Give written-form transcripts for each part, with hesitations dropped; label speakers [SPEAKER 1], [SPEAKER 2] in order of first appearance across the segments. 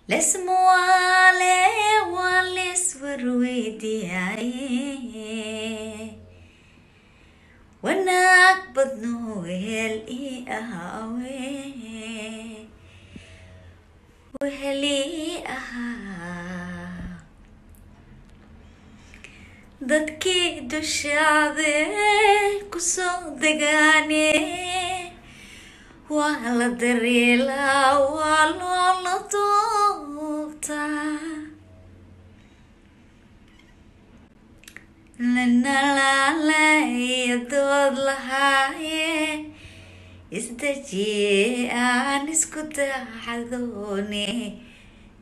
[SPEAKER 1] لسموالي والاسور ويدياي وناك بدنو هلي اهاوي وهلي اها dadkii dushaade kusoo degaane waa la daryeelaa waa loola doobtaa lanalaalaaya dood lahaaye isdajiyee aan isku daxadoone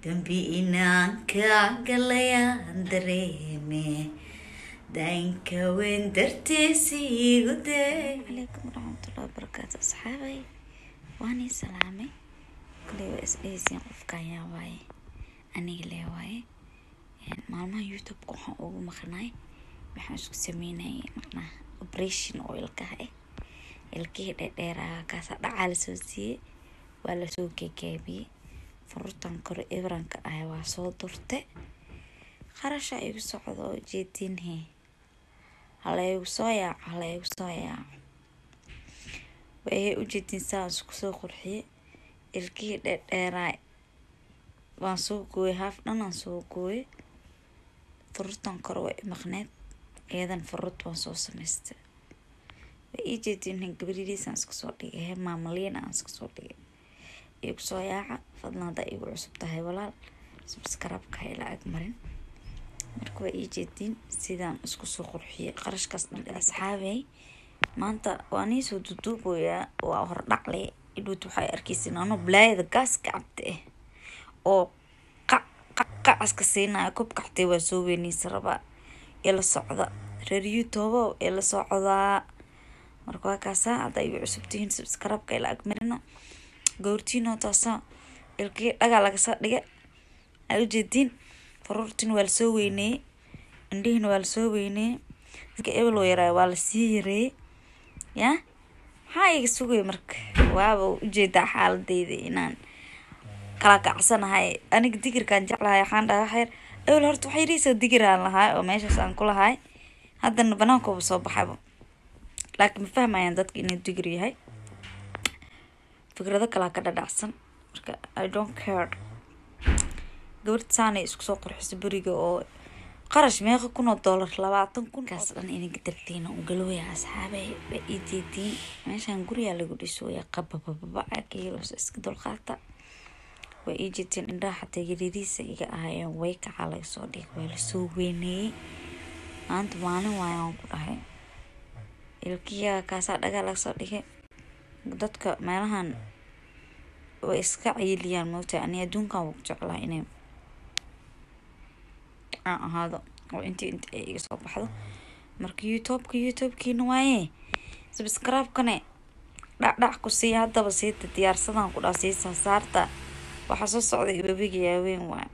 [SPEAKER 1] dambi inaan ka galayaan dareeme dainka weyn dartiisii guday.
[SPEAKER 2] عليكم ورحمة الله وبركاته أصحابي واني سلامي كلي وإسئيسين قفكا يا واي أني لي واي يعني مالما يوتيوب كوحان أوغو مخناي بحان اسكو سميناي مقنا operation oo ilkaha ilkii dheeraa kaasa dhacal soo siiyay waa la soo keekaabi furtan kor ibranka ah waa soo durte qarasha igu socdo jeedin haleeyo soo yaa way u jeedin saas ku soo qurxiye ilkii dheeraa waan soo gooy haaf dhanaan soo gooy furtan kor way maqneed eedan furut waan soo sameystay way jeedin gabridiisaan isku soo dhigay maamaliin aan isku soo dhigay igu soo yaaca fadlan igu cusub tahay walaal subscribe-ka ila ag marin marka way jeedin sidaan isku soo qurxiyay qarashkaas dhan asxaabay maanta waan soo duduubaya waa hor dhaclay idhoot waxay arkaysin ano blaayada gaaska cabtay oo qacaska siinaa koob qaxtay waa soo weynaysa raba ila socda reer YouTube ila socda marka waa kaasa hada igu cusubtiin subscribe-ka ila ag marina goortiino taasa ilkii dhaga laga soo dhigay ay jeedin farurtin waa soo weynay indhihiina waa soo weynay dadka ebelo yaraa waa la sii yaray ya hay sugay marka waaba u jeedaa xaaladeyda inaan kala kacsanahay aniga digirkan jeclahay waxaan dhahay ewl horta waxay riisoo digiraan lahaa oo meeshaas aan ku lahay haddana banaanka soo baxayba laakiin ma fahmayaan dadka inuu digir yahay fikrado kala ka dhadhacsan marka I don't care gabadh saanay isku soo qurxisay bariga oo qarash meeqa $1 20,000 kaas dhan inay gadartiin oo galooya asxaabay iidiin meeshan guriga lagu dhisooya qabababa akeeyo iska dulqaata way iidiin indhaha xataa yariisa iga ahaayeen way ka xalay soo dhig way la soo weynay maanta maalin waayaan ku dhahay ilkiya kaasa dhaga la soo dhigay dadka meelahan way iska ciiliyaan moota ani adduunkan ugu jeclaa inay ahaado oo intii iga soo baxdo marka youtube-kiina waaye subscribe-kane dhac ku sii hadaba sii diyaarsadaan ku dhaasay saarta waxa soo socday babiga yaaween waa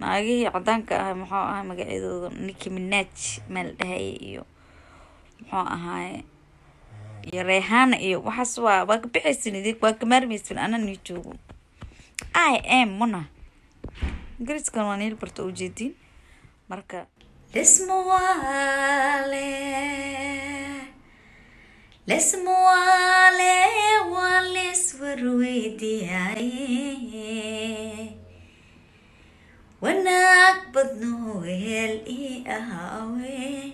[SPEAKER 2] naagii cadaanka ah maxaa ah magaceedooda Nicki Minaj meel dhahay iyo maxaa ahaay iyo Rihanna iyo waxaas waa ka bixisnidii waa ka marmaysan ana ni joogo I am mona Griskan waan il barto u jeedin marka
[SPEAKER 1] لسموالي والاسور ويدياي وناك بدنو هلي اهاوي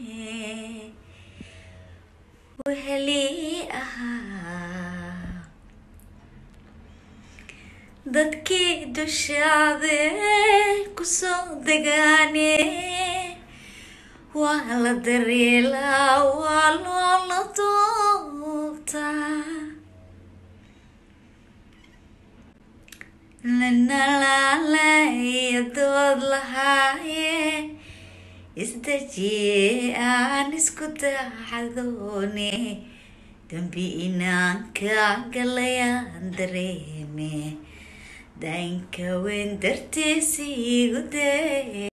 [SPEAKER 1] وهلي اها dadkii dushaade kusoo degaane waa la daryeelaa waa loola doobtaa lanalaalaaya dood lahaaye isdajiyee aan isku daxadoone dambi inaan ka galayaan dareeme dainka weyn dartiisii guday.